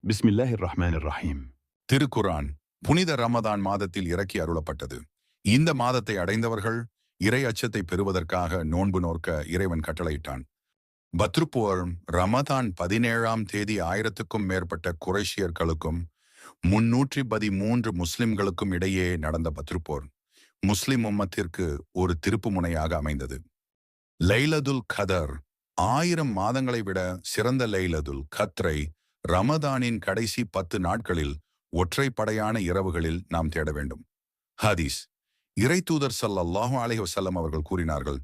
பிஸ்மில்லாஹிர் ரஹ்மானிர் ரஹீம். திருக்குரான் புனித ரமதான் மாதத்தில் இறக்கி அருளப்பட்டது. இந்த மாதத்தை அடைந்தவர்கள் இறை அச்சத்தை பெறுவதற்காக நோன்பு நோர்க்க இறைவன் கட்டளையிட்டான். பத்ருப்போர் ரமதான் 17ஆம் தேதி 1000க்கும் மேற்பட்ட குறைஷியர்களுக்கும் 313 முஸ்லிம்களுக்கும் இடையே நடந்த பத்ருப்போர் முஸ்லிம் உம்மத்திற்கு ஒரு திருப்பு முனையாக அமைந்தது. லைலதுல் கதர் 1000 மாதங்களை விட சிறந்த லைலதுல் கத்ரை ரமதானின் கடைசி 10 நாட்களில் ஒற்றைப்படையான இரவுகளில் நாம் தேட வேண்டும். ஹதீஸ் இறை தூதர் ஸல்லல்லாஹு அலைஹி வஸல்லம் அவர்கள் கூறினார்கள்,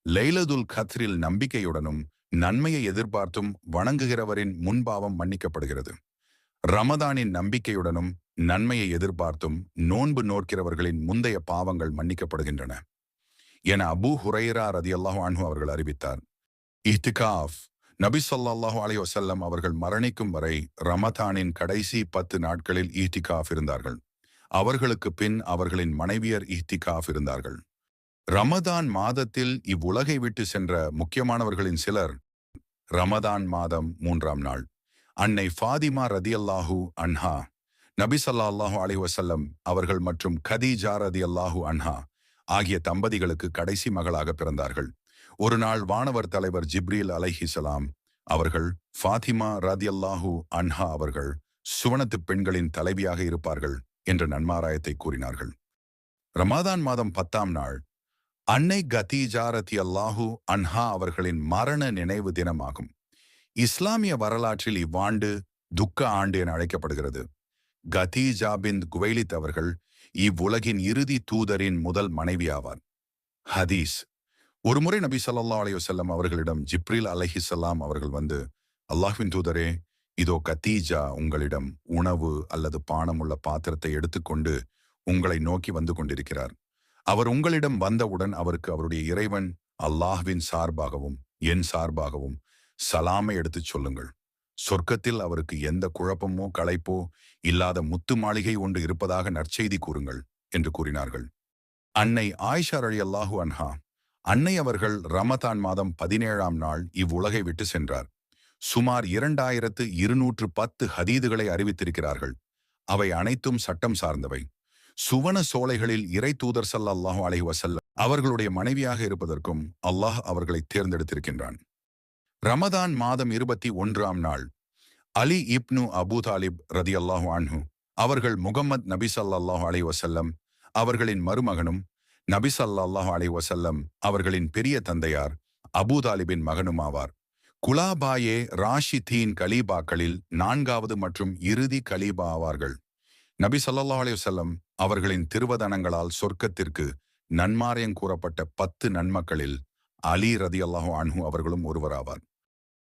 லைலதுல் கத்ரில் நம்பிக்கையுடனும் நன்மையை எதிர்பார்த்தும் வணங்குகிறவரின் முன்பாவம் மன்னிக்கப்படுகிறது. ரமதானின் நம்பிக்கையுடனும் நன்மையை எதிர்பார்த்தும் நோன்பு நோக்கிறவர்களின் முந்தைய பாவங்கள் மன்னிக்கப்படுகின்றன என அபூ ஹுரைரா ரதியல்லாஹு அன்ஹு அவர்கள் அறிவித்தார். இஹ்திகாஃப் நபி ஸல்லல்லாஹு அலைஹி வஸல்லம் அவர்கள் மரணிக்கும் வரை ரமதானின் கடைசி 10 நாட்களில் இஹ்திகாஃப் இருந்தார்கள். அவர்களுக்கு பின் அவர்களின் மனைவியர் இஹ்திகாஃப் இருந்தார்கள். ரமதான் மாதத்தில் இவ்வுலகை விட்டு சென்ற முக்கியமானவர்களின் சிலர் ரமதான் மாதம் 3ஆம் நாள் அன்னை ஃபாதிமா ரதியல்லாஹு அன்ஹா, நபி ஸல்லல்லாஹு அலைஹி வஸல்லம் அவர்கள் மற்றும் கதீஜா ரதியல்லாஹு அன்ஹா ஆகிய தம்பதிகளுக்கு கடைசி மகளாக பிறந்தார்கள். ஒரு நாள் வானவர் தலைவர் ஜிப்ரீல் அலைஹிஸ்ஸலாம் அவர்கள் ஃபாத்திமா ரதியல்லாஹு அன்ஹா அவர்கள் சுவனத்து பெண்களின் தலைவியாக இருப்பார்கள் என்ற நன்மாராயத்தை கூறினார்கள். ரமதான் மாதம் 10ஆம் நாள் அன்னை கதீஜா ரதியல்லாஹு அன்ஹா அவர்களின் மரண நினைவு தினமாகும். இஸ்லாமிய வரலாற்றில் இவ்வாண்டு துக்க ஆண்டு என அழைக்கப்படுகிறது. கதீஜா பின் குவைலித் அவர்கள் இவ்வுலகின் இறுதி தூதரின் முதல் மனைவி ஆவார். ஹதீஸ் ஒருமுறை நபி ஸல்லல்லாஹு அலைஹி வஸல்லம் அவர்களிடம் ஜிப்ரீல் அலைஹிஸ்ஸலாம் அவர்கள் வந்து, அல்லாஹ்வின் தூதரே, இதோ கதீஜா உங்களிடம் உணவு அல்லது பானமுள்ள பாத்திரத்தை எடுத்துக்கொண்டு உங்களை நோக்கி வந்து கொண்டிருக்கிறார். அவர் உங்களிடம் வந்தவுடன் அவருக்கு அவருடைய இறைவன் அல்லாஹ்வின் சார்பாகவும் என் சார்பாகவும் சலாமை எடுத்துச் சொல்லுங்கள். சொர்க்கத்தில் அவருக்கு எந்த குழப்பமோ களைப்போ இல்லாத முத்து மாளிகை ஒன்று இருப்பதாக நற்செய்தி கூறுங்கள் என்று கூறினார்கள். அன்னை ஆயிஷா ரலியல்லாஹு அன்ஹா அன்னை அவர்கள் ரமதான் மாதம் 17ஆம் நாள் இவ்வுலகை விட்டு சென்றார். சுமார் 2210 ஹதீதுகளை அறிவித்திருக்கிறார்கள். அவை அனைத்தும் சட்டம் சார்ந்தவை. சுவன சோலைகளில் இறை தூதர் ஸல்லல்லாஹு அலைஹி வஸல்லம் அவர்களுடைய மனைவியாக இருப்பதற்கும் அல்லாஹ் அவர்களை தேர்ந்தெடுத்திருக்கின்றான். ரமதான் மாதம் 21ஆம் நாள் அலி இப்னு அபூ தாலிப் ரதியல்லாஹு அன்ஹு அவர்கள் முகம்மது நபி ஸல்லல்லாஹு அலைஹி வஸல்லம் அவர்களின் மருமகனும் நபி ஸல்லல்லாஹு அலைஹி வஸல்லம் அவர்களின் பெரிய தந்தையார் அபூ தாலிபின் மகனும் ஆவார். குலாபாயே ராஷிதீன் கலீபாக்களில் 4வது மற்றும் இறுதி கலீபா ஆவார்கள். நபி ஸல்லல்லாஹு அலைஹி வஸல்லம் அவர்களின் திருவதனங்களால் சொர்க்கத்திற்கு நன்மாராயம் கூறப்பட்ட 10 நன்மக்களில் அலி ரதியல்லாஹு அன்ஹு அவர்களும் ஒருவராவார்.